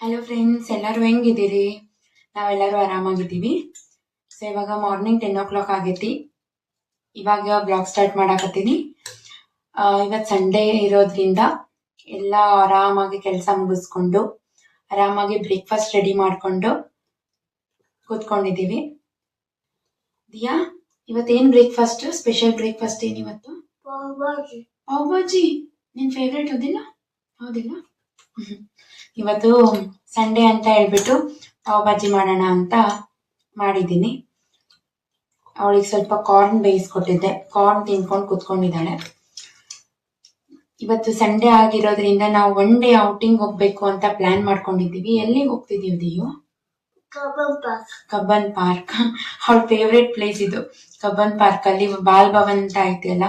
Hello friends, ಎಲ್ಲರೂ ಹೆಂಗಿದ್ದೀರಿ? ನಾವೆಲ್ಲರೂ ಆರಾಮಾಗಿದ್ದೀವಿ. So ಇವಾಗ ಮಾರ್ನಿಂಗ್ 10 o'clock ಆಗೈತಿ. ಇವಾಗ ಬ್ಲಾಗ್ ಸ್ಟಾರ್ಟ್ ಮಾಡಾಕತ್ತೀನಿ. ಇವತ್ತು ಸಂಡೇ ಇರೋದ್ರಿಂದ ಎಲ್ಲ ಆರಾಮಾಗಿ ಕೆಲಸ ಮುಗಿಸ್ಕೊಂಡು ಆರಾಮಾಗಿ ಬ್ರೇಕ್ಫಾಸ್ಟ್ ರೆಡಿ ಮಾಡಿಕೊಂಡು ಕೂತ್ಕೊಂಡಿದ್ದೀವಿ. ದಿಯಾ, ಇವತ್ತೇನು ಬ್ರೇಕ್ಫಾಸ್ಟ್? ಸ್ಪೆಷಲ್ ಬ್ರೇಕ್ಫಾಸ್ಟ್ ಏನಿವತ್ತು? ಪಾವ್ ಭಾಜಿ. ನಿನ್ ಫೇವ್ರೇಟ್ ಹೌದಿಲ್ಲ? ಇವತ್ತು ಸಂಡೇ ಅಂತ ಹೇಳ್ಬಿಟ್ಟು ಪಾವ್ ಭಾಜಿ ಮಾಡೋಣ ಅಂತ ಮಾಡಿದ್ದೀನಿ. ಅವಳಿಗೆ ಸ್ವಲ್ಪ ಕಾರ್ನ್ ಬೇಯಿಸ್ಕೊಟ್ಟಿದ್ದೆ. ಕಾರ್ನ್ ತಿನ್ಕೊಂಡು ಕುತ್ಕೊಂಡಿದ್ದಾಳೆ. ಇವತ್ತು ಸಂಡೇ ಆಗಿರೋದ್ರಿಂದ ನಾವು ಒನ್ ಡೇ ಔಟಿಂಗ್ ಹೋಗ್ಬೇಕು ಅಂತ ಪ್ಲಾನ್ ಮಾಡ್ಕೊಂಡಿದ್ದೀವಿ. ಎಲ್ಲಿಗೆ ಹೋಗ್ತಿದೀವಿ ದಿಯು? Cubbon Park. ಅವಳ ಫೇವ್ರೇಟ್ ಪ್ಲೇಸ್ ಇದು. ಕಬ್ಬನ್ ಪಾರ್ಕ್ ಅಲ್ಲಿ ಬಾಲ್ ಭವನ್ ಅಂತ ಐತಿಯಲ್ಲ,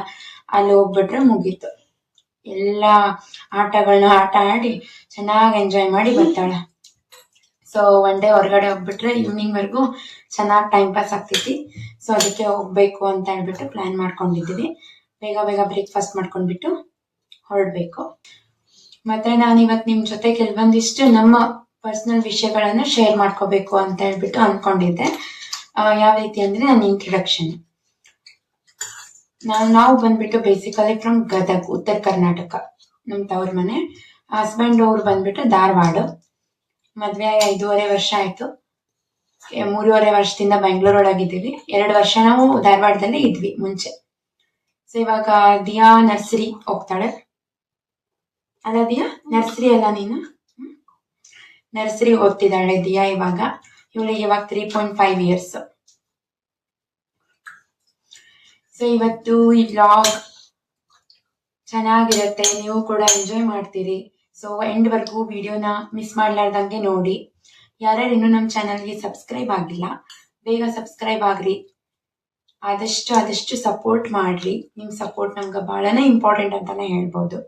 ಅಲ್ಲಿ ಹೋಗ್ಬಿಟ್ರೆ ಮುಗೀತು. ಎಲ್ಲ ಆಟಗಳನ್ನ ಆಟ ಆಡಿ ಚೆನ್ನಾಗಿ ಎಂಜಾಯ್ ಮಾಡಿ ಬರ್ತಾಳೆ. ಸೊ ಒನ್ ಡೇ ಹೊರಗಡೆ ಹೋಗ್ಬಿಟ್ರೆ ಈವ್ನಿಂಗ್ ವರ್ಗು ಚೆನ್ನಾಗಿ ಟೈಮ್ ಪಾಸ್ ಆಗ್ತೈತಿ. ಸೊ ಅದಕ್ಕೆ ಹೋಗ್ಬೇಕು ಅಂತ ಹೇಳ್ಬಿಟ್ಟು ಪ್ಲಾನ್ ಮಾಡ್ಕೊಂಡಿದ್ದೀವಿ. ಬೇಗ ಬೇಗ ಬ್ರೇಕ್ಫಾಸ್ಟ್ ಮಾಡ್ಕೊಂಡ್ಬಿಟ್ಟು ಹೊರಡ್ಬೇಕು. ಮತ್ತೆ ನಾನು ಇವತ್ತು ನಿಮ್ ಜೊತೆ ಕೆಲವೊಂದಿಷ್ಟು ನಮ್ಮ ಪರ್ಸನಲ್ ವಿಷಯಗಳನ್ನ ಶೇರ್ ಮಾಡ್ಕೋಬೇಕು ಅಂತ ಹೇಳ್ಬಿಟ್ಟು ಅನ್ಕೊಂಡಿದ್ದೆ. ಯಾವ ರೀತಿ ಅಂದ್ರೆ ನನ್ನ ಇಂಟ್ರಡಕ್ಷನ್. ನಾವು ಬಂದ್ಬಿಟ್ಟು ಬೇಸಿಕಲಿ ಫ್ರಮ್ ಗದಗ್, ಉತ್ತರ ಕರ್ನಾಟಕ, ನಮ್ ತವ್ರ ಮನೆ. ಹಸ್ಬೆಂಡ್ ಅವ್ರು ಬಂದ್ಬಿಟ್ಟು ಧಾರವಾಡ. ಮದ್ವೆ 5.5 ವರ್ಷ ಆಯ್ತು. 3.5 ವರ್ಷದಿಂದ ಬೆಂಗಳೂರು ಒಳಗಿದ್ದೀವಿ. 2 ವರ್ಷ ನಾವು ಧಾರವಾಡದಲ್ಲಿ ಇದ್ವಿ ಮುಂಚೆ. ಸೊ ಇವಾಗ ದಿಯಾ ನರ್ಸರಿ ಹೋಗ್ತಾಳೆ. ಅಲ್ಲ ದಿಯಾ, ನರ್ಸರಿ ಅಲ್ಲ ನೀನು? ನರ್ಸರಿ ಓದ್ತಿದ್ದಾಳೆ ದಿಯಾ ಇವಾಗ. ಇವಳಿಗೆ ಇವಾಗ 3.5 years. ಸೊ ಇವತ್ತು ಈ ವ್ಲಾಗ್ ಚೆನ್ನಾಗಿರುತ್ತೆ, ನೀವು ಕೂಡ ಎಂಜಾಯ್ ಮಾಡ್ತೀರಿ. ಸೊ ಎಂಡ್ ವರ್ಗೂ ವಿಡಿಯೋನ ಮಿಸ್ ಮಾಡ್ಲಾರ್ದಂಗೆ ನೋಡಿ. ಯಾರ್ಯಾರು ಇನ್ನೂ ನಮ್ಮ ಚಾನಲ್ಗೆ ಸಬ್ಸ್ಕ್ರೈಬ್ ಆಗಿಲ್ಲ, ಬೇಗ ಸಬ್ಸ್ಕ್ರೈಬ್ ಆಗ್ರಿ. ಆದಷ್ಟು ಸಪೋರ್ಟ್ ಮಾಡ್ರಿ. ನಿಮ್ ಸಪೋರ್ಟ್ ನಮ್ಗೆ ಬಹಳನೇ ಇಂಪಾರ್ಟೆಂಟ್ ಅಂತಾನೆ ಹೇಳ್ಬೋದು.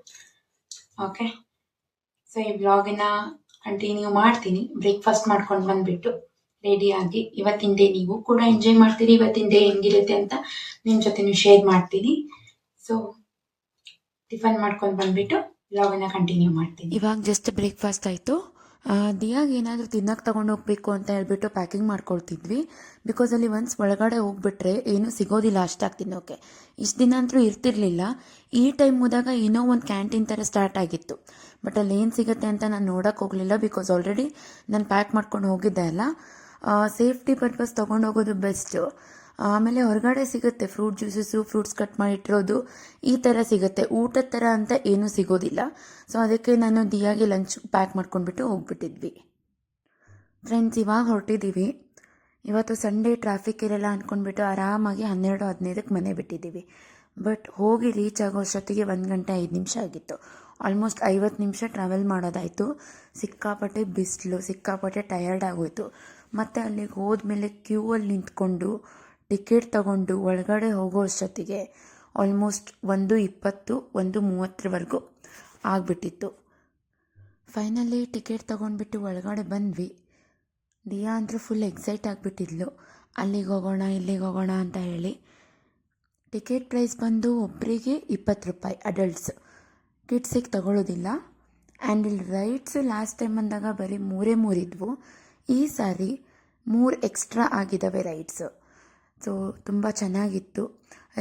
ಓಕೆ, ಸೊ ಈ ವ್ಲಾಗಿನ ಕಂಟಿನ್ಯೂ ಮಾಡ್ತೀನಿ. ಬ್ರೇಕ್ಫಾಸ್ಟ್ ಮಾಡ್ಕೊಂಡು ಬಂದ್ಬಿಟ್ಟು ರೆಡಿಯಾಗಿ ಇವತ್ತಿನ ಡೇ ನೀವು ಕೂಡ ಎಂಜಾಯ್ ಮಾಡ್ತೀರಿ. ಇವತ್ತಿನ ಡೇ ಹೆಂಗಿರುತ್ತೆ ಅಂತ ನಿಮ್ ಜೊತೆ ಶೇರ್ ಮಾಡ್ತೀನಿ. ಸೊ ಟಿಫನ್ ಮಾಡ್ಕೊಂಡು ಬಂದ್ಬಿಟ್ಟು ವ್ಲಾಗನ್ನ ಕಂಟಿನ್ಯೂ ಮಾಡ್ತೀನಿ. ಇವಾಗ ಜಸ್ಟ್ ಬ್ರೇಕ್ಫಾಸ್ಟ್ ಆಯಿತು. ದಿಯಾಗೆ ಏನಾದರೂ ತಿನ್ನಕ್ಕೆ ತೊಗೊಂಡು ಹೋಗ್ಬೇಕು ಅಂತ ಹೇಳ್ಬಿಟ್ಟು ಪ್ಯಾಕಿಂಗ್ ಮಾಡ್ಕೊಳ್ತಿದ್ವಿ. ಬಿಕಾಸ್ ಅಲ್ಲಿ ಒನ್ಸ್ ಒಳಗಡೆ ಹೋಗ್ಬಿಟ್ರೆ ಏನೂ ಸಿಗೋದಿಲ್ಲ ಅಷ್ಟಾಗಿ ತಿನ್ನೋಕೆ. ಇಷ್ಟು ದಿನ ಅಂತೂ ಇರ್ತಿರ್ಲಿಲ್ಲ. ಈ ಟೈಮ್ ಹೋದಾಗ ಏನೋ ಒಂದು ಕ್ಯಾಂಟೀನ್ ಥರ ಸ್ಟಾರ್ಟ್ ಆಗಿತ್ತು. ಬಟ್ ಅಲ್ಲಿ ಏನು ಸಿಗುತ್ತೆ ಅಂತ ನಾನು ನೋಡೋಕೆ ಹೋಗಲಿಲ್ಲ. ಬಿಕಾಸ್ ಆಲ್ರೆಡಿ ನಾನು ಪ್ಯಾಕ್ ಮಾಡ್ಕೊಂಡು ಹೋಗಿದ್ದೆ ಅಲ್ಲ. ಸೇಫ್ಟಿ ಪರ್ಪಸ್ ತೊಗೊಂಡು ಹೋಗೋದು ಬೆಸ್ಟು. ಆಮೇಲೆ ಹೊರಗಡೆ ಸಿಗುತ್ತೆ ಫ್ರೂಟ್ ಜ್ಯೂಸಸ್ಸು, ಫ್ರೂಟ್ಸ್ ಕಟ್ ಮಾಡಿಟ್ಟಿರೋದು, ಈ ಥರ ಸಿಗುತ್ತೆ. ಊಟದ ಥರ ಅಂತ ಏನೂ ಸಿಗೋದಿಲ್ಲ. ಸೊ ಅದಕ್ಕೆ ನಾನು ದಿಯಾಗೆ ಲಂಚ್ ಪ್ಯಾಕ್ ಮಾಡ್ಕೊಂಡ್ಬಿಟ್ಟು ಹೋಗ್ಬಿಟ್ಟಿದ್ವಿ. ಫ್ರೆಂಡ್ಸ್, ಇವಾಗ ಹೊರಟಿದ್ದೀವಿ. ಇವತ್ತು ಸಂಡೇ ಟ್ರಾಫಿಕ್ ಇರಲ್ಲ ಅಂದ್ಕೊಂಡ್ಬಿಟ್ಟು ಆರಾಮಾಗಿ 12:15ಕ್ಕೆ ಮನೆ ಬಿಟ್ಟಿದ್ದೀವಿ. ಬಟ್ ಹೋಗಿ ರೀಚ್ ಆಗೋ ಅಷ್ಟೊತ್ತಿಗೆ 1 ಗಂಟೆ 5 ನಿಮಿಷ ಆಗಿತ್ತು. ಆಲ್ಮೋಸ್ಟ್ 50 ನಿಮಿಷ ಟ್ರಾವೆಲ್ ಮಾಡೋದಾಯಿತು. ಸಿಕ್ಕಾಪಟ್ಟೆ ಬಿಸಿಲು, ಸಿಕ್ಕಾಪಟ್ಟೆ ಟಯರ್ಡ್ ಆಗೋಯ್ತು. ಮತ್ತು ಅಲ್ಲಿಗೆ ಹೋದ್ಮೇಲೆ ಕ್ಯೂ ಅಲ್ಲಿ ನಿಂತ್ಕೊಂಡು ಟಿಕೆಟ್ ತಗೊಂಡು ಒಳಗಡೆ ಹೋಗೋ ಅಷ್ಟೊತ್ತಿಗೆ ಆಲ್ಮೋಸ್ಟ್ 1:20, 1:30ವರೆಗೂ ಆಗಿಬಿಟ್ಟಿತ್ತು. ಫೈನಲಿ ಟಿಕೆಟ್ ತೊಗೊಂಡ್ಬಿಟ್ಟು ಒಳಗಡೆ ಬಂದ್ವಿ. ದಿಯಾ ಅಂತೂ ಫುಲ್ ಎಕ್ಸೈಟ್ ಆಗಿಬಿಟ್ಟಿದ್ಲು, ಅಲ್ಲಿಗೆ ಹೋಗೋಣ ಇಲ್ಲಿಗೆ ಹೋಗೋಣ ಅಂತ ಹೇಳಿ. ಟಿಕೆಟ್ ಪ್ರೈಸ್ ಬಂದು ಒಬ್ಬರಿಗೆ 20 ರೂಪಾಯಿ ಅಡಲ್ಟ್ಸ್. ಕಿಡ್ಸಿಗೆ ತಗೊಳ್ಳೋದಿಲ್ಲ. ಆ್ಯಂಡ್ ಇಲ್ಲಿ ರೈಡ್ಸು ಲಾಸ್ಟ್ ಟೈಮ್ ಬಂದಾಗ ಬರೀ 3 ಇದ್ವು. ಈ ಸಾರಿ 3 ಎಕ್ಸ್ಟ್ರಾ ಆಗಿದ್ದಾವೆ ರೈಡ್ಸು. ಸೊ ತುಂಬ ಚೆನ್ನಾಗಿತ್ತು.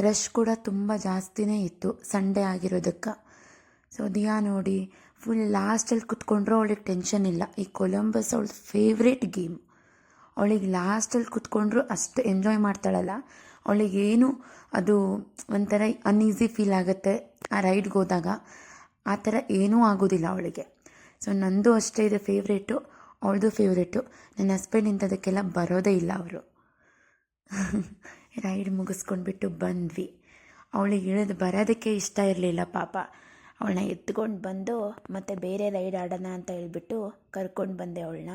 ರಶ್ ಕೂಡ ತುಂಬ ಜಾಸ್ತಿನೇ ಇತ್ತು ಸಂಡೇ ಆಗಿರೋದಕ್ಕೆ. ಸೊ ದಿಯಾ ನೋಡಿ ಫುಲ್ ಲಾಸ್ಟಲ್ಲಿ ಕುತ್ಕೊಂಡ್ರು ಅವಳಿಗೆ ಟೆನ್ಷನ್ ಇಲ್ಲ. ಈ ಕೊಲಂಬಸ್ ಅವಳ ಫೇವ್ರೇಟ್ ಗೇಮ್. ಅವಳಿಗೆ ಲಾಸ್ಟಲ್ಲಿ ಕುತ್ಕೊಂಡ್ರು ಅಷ್ಟು ಎಂಜಾಯ್ ಮಾಡ್ತಾಳಲ್ಲ. ಅವಳಿಗೇನು ಅದು ಒಂಥರ ಅನ್ಈಸಿ ಫೀಲ್ ಆಗುತ್ತೆ ಆ ರೈಡ್ಗೆ ಹೋದಾಗ. ಆ ಥರ ಏನೂ ಆಗೋದಿಲ್ಲ ಅವಳಿಗೆ. ಸೊ ನಂದು ಅಷ್ಟೇ ಇದೆ ಫೇವ್ರೇಟು, ಅವಳದು ಫೇವ್ರೇಟು. ನನ್ನ ಹಸ್ಬೆಂಡ್ ಇಂಥದಕ್ಕೆಲ್ಲ ಬರೋದೇ ಇಲ್ಲ ಅವರು. ರೈಡ್ ಮುಗಿಸ್ಕೊಂಡ್ಬಿಟ್ಟು ಬಂದ್ವಿ. ಅವಳಿಗೆ ಇಳಿದು ಬರೋದಕ್ಕೆ ಇಷ್ಟ ಇರಲಿಲ್ಲ ಪಾಪ. ಅವಳನ್ನ ಎತ್ಕೊಂಡು ಬಂದು ಮತ್ತೆ ಬೇರೆ ರೈಡ್ ಆಡೋಣ ಅಂತ ಹೇಳ್ಬಿಟ್ಟು ಕರ್ಕೊಂಡು ಬಂದೆ ಅವಳನ್ನ.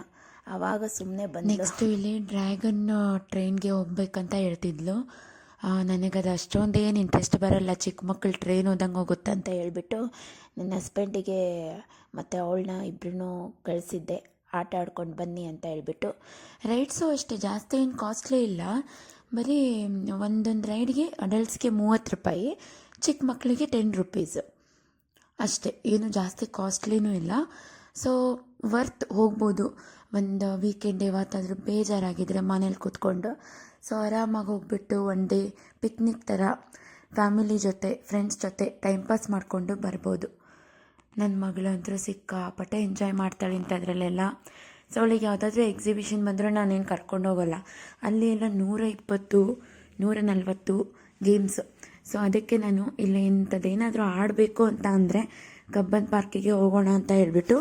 ಆವಾಗ ಸುಮ್ಮನೆ ಬಂದು ನೆಕ್ಸ್ಟು ಇಲ್ಲಿ ಡ್ರ್ಯಾಗನ್ ಟ್ರೈನ್ಗೆ ಹೋಗ್ಬೇಕಂತ ಹೇಳ್ತಿದ್ಲು. ನನಗದು ಅಷ್ಟೊಂದೇನು ಇಂಟ್ರೆಸ್ಟ್ ಬರೋಲ್ಲ, ಚಿಕ್ಕ ಮಕ್ಕಳು ಟ್ರೈನ್ ಹೋದಂಗೆ ಹೋಗುತ್ತೆ ಅಂತ ಹೇಳ್ಬಿಟ್ಟು ನನ್ನ ಹಸ್ಬೆಂಡಿಗೆ ಮತ್ತು ಅವಳನ್ನ ಇಬ್ಬರೂ ಕಳಿಸಿದ್ದೆ ಆಟ ಆಡ್ಕೊಂಡು ಬನ್ನಿ ಅಂತ ಹೇಳ್ಬಿಟ್ಟು. ರೈಡ್ಸು ಅಷ್ಟೇ ಜಾಸ್ತಿ ಏನು ಕಾಸ್ಟ್ಲಿ ಇಲ್ಲ. ಬರೀ ಒಂದೊಂದು ರೈಡ್ಗೆ ಅಡಲ್ಟ್ಸ್ಗೆ 30 ರೂಪಾಯಿ, ಚಿಕ್ಕ ಮಕ್ಕಳಿಗೆ 10 ರೂಪೀಸ್ ಅಷ್ಟೇ. ಏನು ಜಾಸ್ತಿ ಕಾಸ್ಟ್ಲಿನೂ ಇಲ್ಲ. ಸೊ ವರ್ತ್ ಹೋಗ್ಬೋದು. ಒಂದು ವೀಕೆಂಡ್ ಯಾವತ್ತಾದರೂ ಬೇಜಾರಾಗಿದ್ದರೆ ಮನೇಲಿ ಕೂತ್ಕೊಂಡು ಸೊ ಆರಾಮಾಗಿ ಹೋಗ್ಬಿಟ್ಟು ಒನ್ ಡೇ ಪಿಕ್ನಿಕ್ ಥರ ಫ್ಯಾಮಿಲಿ ಜೊತೆ ಫ್ರೆಂಡ್ಸ್ ಜೊತೆ ಟೈಮ್ ಪಾಸ್ ಮಾಡಿಕೊಂಡು ಬರ್ಬೋದು. ನನ್ನ ಮಗಳಂತೂ ಸಿಕ್ಕಾಪಟ್ಟೆ ಎಂಜಾಯ್ ಮಾಡ್ತಾಳೆ ಇಂಥದ್ರಲ್ಲೆಲ್ಲ. ಸೊ ಅವಳಿಗೆ ಯಾವುದಾದ್ರೂ ಎಕ್ಸಿಬಿಷನ್ ಬಂದರೂ ನಾನೇನು ಕರ್ಕೊಂಡು ಹೋಗೋಲ್ಲ. ಅಲ್ಲಿ ಎಲ್ಲ 120 140 ಗೇಮ್ಸ್. ಸೊ ಅದಕ್ಕೆ ನಾನು ಇಲ್ಲಿ ಇಂಥದ್ದೇನಾದರೂ ಆಡಬೇಕು ಅಂತ ಅಂದರೆ ಕಬ್ಬನ್ ಪಾರ್ಕಿಗೆ ಹೋಗೋಣ ಅಂತ ಹೇಳ್ಬಿಟ್ಟು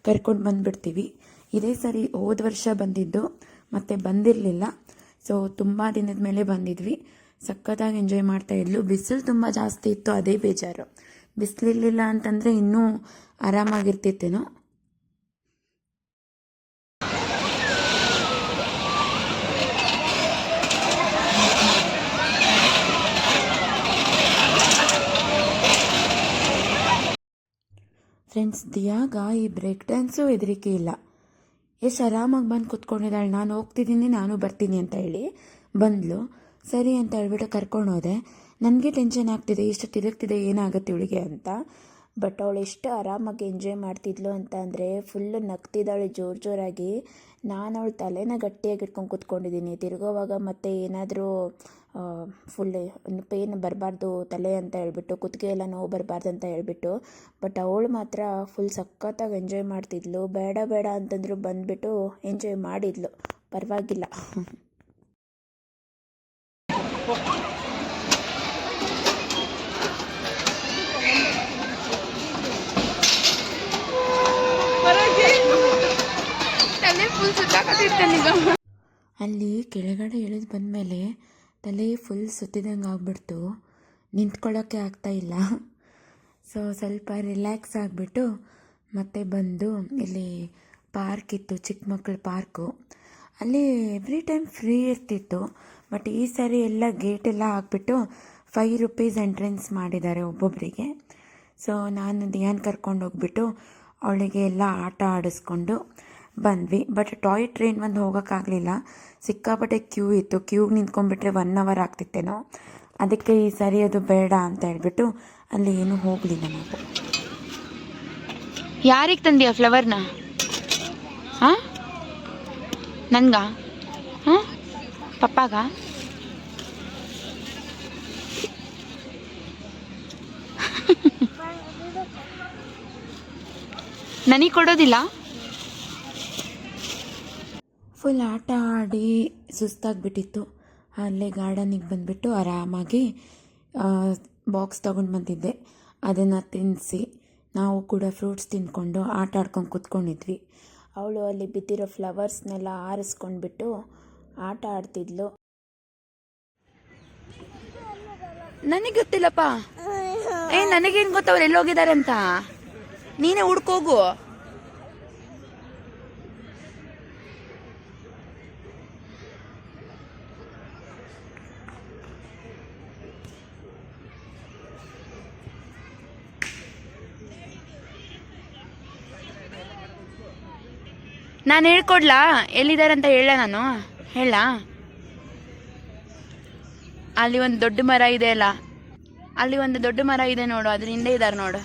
ಕರ್ಕೊಂಡು ಬಂದುಬಿಡ್ತೀವಿ. ಇದೇ ಸರಿ ಹೋದ ವರ್ಷ ಬಂದಿದ್ದು ಮತ್ತು ಬಂದಿರಲಿಲ್ಲ. ಸೊ ತುಂಬ ದಿನದ ಮೇಲೆ ಬಂದಿದ್ವಿ. ಸಖತ್ತಾಗಿ ಎಂಜಾಯ್ ಮಾಡ್ತಾಯಿದ್ಲು. ಬಿಸಿಲು ತುಂಬ ಜಾಸ್ತಿ ಇತ್ತು, ಅದೇ ಬೇಜಾರು. ಬಿಸಿಲಿರಲಿಲ್ಲ ಅಂತಂದರೆ ಇನ್ನೂ ಆರಾಮಾಗಿರ್ತಿತ್ತೇನೋ. ಫ್ರೆಂಡ್ಸ್, ದಿಯಾಗ ಈ ಬ್ರೇಕ್ ಡ್ಯಾನ್ಸು ಹೆದರಿಕೆ ಇಲ್ಲ. ಎಷ್ಟು ಆರಾಮಾಗಿ ಬಂದು ಕೂತ್ಕೊಂಡಿದ್ದಾಳೆ. ನಾನು ಹೋಗ್ತಿದ್ದೀನಿ, ನಾನು ಬರ್ತೀನಿ ಅಂತ ಹೇಳಿ ಬಂದಳು. ಸರಿ ಅಂತ ಹೇಳ್ಬಿಟ್ಟು ಕರ್ಕೊಂಡು ಹೋದೆ. ನನಗೆ ಟೆನ್ಷನ್ ಆಗ್ತಿದೆ, ಇಷ್ಟು ತಿರುಗ್ತಿದೆ, ಏನಾಗುತ್ತೆ ಇವಳಿಗೆ ಅಂತ. ಬಟ್ ಅವಳು ಎಷ್ಟು ಆರಾಮಾಗಿ ಎಂಜಾಯ್ ಮಾಡ್ತಿದ್ಲು ಅಂತ ಅಂದರೆ ಫುಲ್ಲು ನಗ್ತಿದ್ದಾಳೆ ಜೋರಾಗಿ. ನಾನು ಅವಳ ತಲೆನ ಗಟ್ಟಿಯಾಗಿ ಇಟ್ಕೊಂಡು ಕೂತ್ಕೊಂಡಿದ್ದೀನಿ. ತಿರುಗೋವಾಗ ಮತ್ತೆ ಏನಾದರೂ ಫುಲ್ ಪೇನ್ ಬರಬಾರ್ದು ತಲೆ ಅಂತ ಹೇಳ್ಬಿಟ್ಟು, ಕುತ್ತಿಗೆ ಎಲ್ಲ ನೋವು ಬರಬಾರ್ದು ಅಂತ ಹೇಳ್ಬಿಟ್ಟು. ಬಟ್ ಅವಳು ಮಾತ್ರ ಫುಲ್ ಸಖತ್ತಾಗಿ ಎಂಜಾಯ್ ಮಾಡ್ತಿದ್ಲು. ಬೇಡ ಬೇಡ ಅಂತಂದ್ರು ಬಂದುಬಿಟ್ಟು ಎಂಜಾಯ್ ಮಾಡಿದ್ಲು, ಪರವಾಗಿಲ್ಲ. ಅಲ್ಲಿ ಕೆಳಗಡೆ ಇಳಿದು ಬಂದಮೇಲೆ ತಲೆ ಫುಲ್ ಸುತ್ತಿದಂಗೆ ಆಗ್ಬಿಡ್ತು, ನಿಂತ್ಕೊಳ್ಳೋಕ್ಕೆ ಆಗ್ತಾಯಿಲ್ಲ. ಸೊ ಸ್ವಲ್ಪ ರಿಲ್ಯಾಕ್ಸ್ ಆಗಿಬಿಟ್ಟು ಮತ್ತೆ ಬಂದು ಇಲ್ಲಿ ಪಾರ್ಕ್ ಇತ್ತು, ಚಿಕ್ಕ ಮಕ್ಕಳ ಪಾರ್ಕು. ಅಲ್ಲಿ ಎವ್ರಿ ಟೈಮ್ ಫ್ರೀ ಇರ್ತಿತ್ತು. ಬಟ್ ಈ ಸಾರಿ ಎಲ್ಲ ಗೇಟೆಲ್ಲ ಹಾಕ್ಬಿಟ್ಟು 5 ರೂಪೀಸ್ ಎಂಟ್ರೆನ್ಸ್ ಮಾಡಿದ್ದಾರೆ ಒಬ್ಬೊಬ್ಬರಿಗೆ. ಸೊ ನಾನು ದಿಯಾನ್ ಕರ್ಕೊಂಡು ಹೋಗ್ಬಿಟ್ಟು ಅವಳಿಗೆ ಎಲ್ಲ ಆಟ ಆಡಿಸ್ಕೊಂಡು ಬಂದ್ವಿ. ಬಟ್ ಟಾಯ್ ಟ್ರೈನ್ ಒಂದು ಹೋಗೋಕ್ಕಾಗಲಿಲ್ಲ, ಸಿಕ್ಕಾಪಟ್ಟೆ ಕ್ಯೂ ಇತ್ತು. ಕ್ಯೂಗೆ ನಿಂತ್ಕೊಂಡ್ಬಿಟ್ರೆ 1 ಅವರ್ ಆಗ್ತಿತ್ತೇನೋ. ಅದಕ್ಕೆ ಈ ಸಾರಿ ಅದು ಬೇಡ ಅಂತ ಹೇಳ್ಬಿಟ್ಟು ಅಲ್ಲಿ ಏನೂ ಹೋಗಲಿಲ್ಲ ನಾವು. ಯಾರಿಗೆ ತಂದೀಯ ಫ್ಲವರ್ನ? ಹಾಂ, ನನ್ಗ? ಹಾಂ, ಪಪ್ಪಾಗ? ನನಗೆ ಕೊಡೋದಿಲ್ಲ? ಫುಲ್ ಆಟ ಆಡಿ ಸುಸ್ತಾಗಿಬಿಟ್ಟಿತ್ತು. ಅಲ್ಲೇ ಗಾರ್ಡನಿಗೆ ಬಂದುಬಿಟ್ಟು ಆರಾಮಾಗಿ ಬಾಕ್ಸ್ ತೊಗೊಂಡು ಬಂದಿದ್ದೆ. ಅದನ್ನು ತಿನ್ನಿಸಿ ನಾವು ಕೂಡ ಫ್ರೂಟ್ಸ್ ತಿಂದ್ಕೊಂಡು ಆಟ ಆಡ್ಕೊಂಡು ಕೂತ್ಕೊಂಡಿದ್ವಿ. ಅವಳು ಅಲ್ಲಿ ಬಿದ್ದಿರೋ ಫ್ಲವರ್ಸ್ನೆಲ್ಲ ಆರಿಸ್ಕೊಂಡ್ಬಿಟ್ಟು ಆಟ ಆಡ್ತಿದ್ಲು. ನನಗೆ ಗೊತ್ತಿಲ್ಲಪ್ಪ. ನನಗೇನು ಗೊತ್ತು ಅವ್ರು ಎಲ್ಲೋಗಿದ್ದಾರೆ ಅಂತ? ನೀನೇ ಹುಡ್ಕೋಗು. ನಾನು ಹೇಳ್ಕೊಡ್ಲಾ ಎಲ್ಲಿದ್ದಾರೆ ಅಂತ? ನಾನು ಹೇಳ. ಅಲ್ಲಿ ಒಂದು ದೊಡ್ಡ ಮರ ಇದೆ ಅಲ್ಲ, ಅಲ್ಲಿ ಒಂದು ದೊಡ್ಡ ಮರ ಇದೆ ನೋಡು, ಅದ್ರ ಹಿಂದೆ ಇದ್ದಾರೆ ನೋಡು.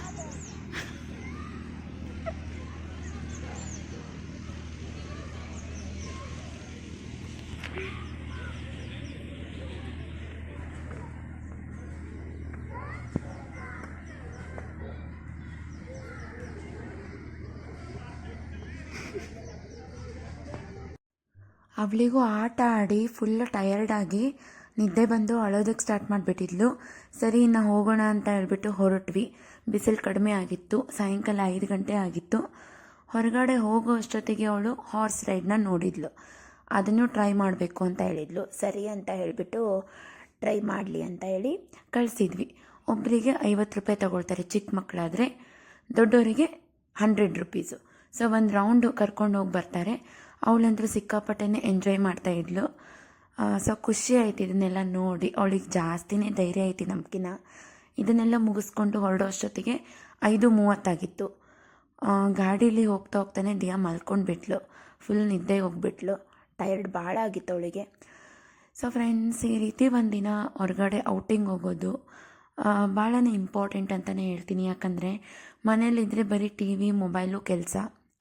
ಅವಳಿಗೂ ಆಟ ಆಡಿ ಫುಲ್ ಟಯರ್ಡಾಗಿ ನಿದ್ದೆ ಬಂದು ಅಳೋದಕ್ಕೆ ಸ್ಟಾರ್ಟ್ ಮಾಡಿಬಿಟ್ಟಿದ್ಲು. ಸರಿ ಇನ್ನು ಹೋಗೋಣ ಅಂತ ಹೇಳ್ಬಿಟ್ಟು ಹೊರಟ್ವಿ. ಬಿಸಿಲು ಕಡಿಮೆ ಆಗಿತ್ತು, ಸಾಯಂಕಾಲ 5 ಗಂಟೆ ಆಗಿತ್ತು. ಹೊರಗಡೆ ಹೋಗೋ ಅಷ್ಟೊತ್ತಿಗೆ ಅವಳು ಹಾರ್ಸ್ ರೈಡ್ನ ನೋಡಿದ್ಲು. ಅದನ್ನು ಟ್ರೈ ಮಾಡಬೇಕು ಅಂತ ಹೇಳಿದ್ಲು. ಸರಿ ಅಂತ ಹೇಳಿಬಿಟ್ಟು ಟ್ರೈ ಮಾಡಲಿ ಅಂತ ಹೇಳಿ ಕಳಿಸಿದ್ವಿ. ಒಬ್ಬರಿಗೆ 50 ರೂಪಾಯಿ ತಗೊಳ್ತಾರೆ ಚಿಕ್ಕ ಮಕ್ಕಳಾದರೆ, ದೊಡ್ಡವರಿಗೆ 100 ರೂಪೀಸು. ಸೊ ಒಂದು ರೌಂಡು ಕರ್ಕೊಂಡು ಹೋಗಿ ಬರ್ತಾರೆ. ಅವಳಂತೂ ಸಿಕ್ಕಾಪಟ್ಟೆನೇ ಎಂಜಾಯ್ ಮಾಡ್ತಾಯಿದ್ಲು. ಸೊ ಖುಷಿ ಆಯ್ತು ಇದನ್ನೆಲ್ಲ ನೋಡಿ. ಅವಳಿಗೆ ಜಾಸ್ತಿನೇ ಧೈರ್ಯ ಐತಿ ನಮ್ಗಿನ. ಇದನ್ನೆಲ್ಲ ಮುಗಿಸ್ಕೊಂಡು ಹೊರಡೋ ಅಷ್ಟೊತ್ತಿಗೆ 5:30 ಆಗಿತ್ತು. ಗಾಡೀಲಿ ಹೋಗ್ತಾನೆ ದಿಯಾ ಮಲ್ಕೊಂಡ್ಬಿಟ್ಲು. ಫುಲ್ ನಿದ್ದೆಗೆ ಹೋಗ್ಬಿಟ್ಲು. ಟಯರ್ಡ್ ಭಾಳ ಆಗಿತ್ತು ಅವಳಿಗೆ. ಸೊ ಫ್ರೆಂಡ್ಸ್, ಈ ರೀತಿ ಒಂದಿನ ಹೊರಗಡೆ ಔಟಿಂಗ್ ಹೋಗೋದು ಭಾಳನೇ ಇಂಪಾರ್ಟೆಂಟ್ ಅಂತಲೇ ಹೇಳ್ತೀನಿ. ಯಾಕಂದರೆ ಮನೇಲಿದ್ದರೆ ಬರೀ TV ಮೊಬೈಲು ಕೆಲಸ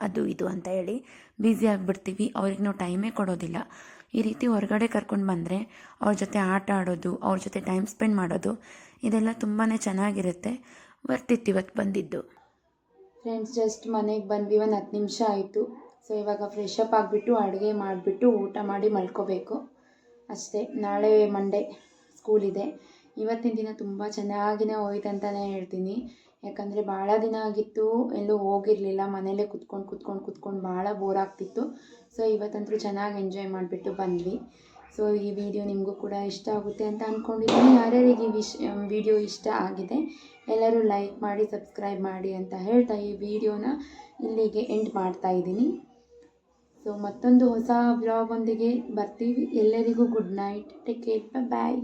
ಅದು ಇದು ಅಂತ ಹೇಳಿ ಬ್ಯುಸಿ ಆಗಿಬಿಡ್ತೀವಿ. ಅವ್ರಿಗೆ ನಾವು ಟೈಮೇ ಕೊಡೋದಿಲ್ಲ. ಈ ರೀತಿ ಹೊರಗಡೆ ಕರ್ಕೊಂಡು ಬಂದರೆ ಅವ್ರ ಜೊತೆ ಆಟ ಆಡೋದು, ಅವ್ರ ಜೊತೆ ಟೈಮ್ ಸ್ಪೆಂಡ್ ಮಾಡೋದು, ಇದೆಲ್ಲ ತುಂಬಾ ಚೆನ್ನಾಗಿರುತ್ತೆ. ಬರ್ತಿತ್ತು ಇವತ್ತು ಬಂದಿದ್ದು. ಫ್ರೆಂಡ್ಸ್, ಜಸ್ಟ್ ಮನೆಗೆ ಬಂದ್ವಿ, ಒಂದು 10 ನಿಮಿಷ ಆಯಿತು. ಸೊ ಇವಾಗ ಫ್ರೆಶ್ ಅಪ್ ಆಗಿಬಿಟ್ಟು ಅಡುಗೆ ಮಾಡಿಬಿಟ್ಟು ಊಟ ಮಾಡಿ ಮಲ್ಕೋಬೇಕು ಅಷ್ಟೇ. ನಾಳೆ ಮಂಡೇ ಸ್ಕೂಲ್ ಇದೆ. ಇವತ್ತಿನ ದಿನ ತುಂಬ ಚೆನ್ನಾಗಿನೇ ಹೋಯ್ತು ಅಂತಲೇ ಹೇಳ್ತೀನಿ. ಯಾಕಂದರೆ ಭಾಳ ದಿನ ಆಗಿತ್ತು, ಎಲ್ಲೂ ಹೋಗಿರಲಿಲ್ಲ, ಮನೇಲೇ ಕುತ್ಕೊಂಡು ಭಾಳ ಬೋರ್ ಆಗ್ತಿತ್ತು. ಸೊ ಇವತ್ತಂತೂ ಚೆನ್ನಾಗಿ ಎಂಜಾಯ್ ಮಾಡಿಬಿಟ್ಟು ಬಂದ್ವಿ. ಸೊ ಈ ವಿಡಿಯೋ ನಿಮಗೂ ಕೂಡ ಇಷ್ಟ ಆಗುತ್ತೆ ಅಂತ ಅಂದ್ಕೊಂಡಿದ್ದೀನಿ. ಯಾರ್ಯಾರಿಗೆ ಈ ವಿಡಿಯೋ ಇಷ್ಟ ಆಗಿದೆ ಎಲ್ಲರೂ ಲೈಕ್ ಮಾಡಿ, ಸಬ್ಸ್ಕ್ರೈಬ್ ಮಾಡಿ ಅಂತ ಹೇಳ್ತಾ ಈ ವಿಡಿಯೋನ ಇಲ್ಲಿಗೆ ಎಂಡ್ ಮಾಡ್ತಾ ಇದ್ದೀನಿ. ಸೊ ಮತ್ತೊಂದು ಹೊಸ ವ್ಲಾಗ್ ಒಂದಿಗೆ ಬರ್ತೀವಿ. ಎಲ್ಲರಿಗೂ ಗುಡ್ ನೈಟ್, ಟೇಕ್ ಕೇರ್, ಬಾಯ್.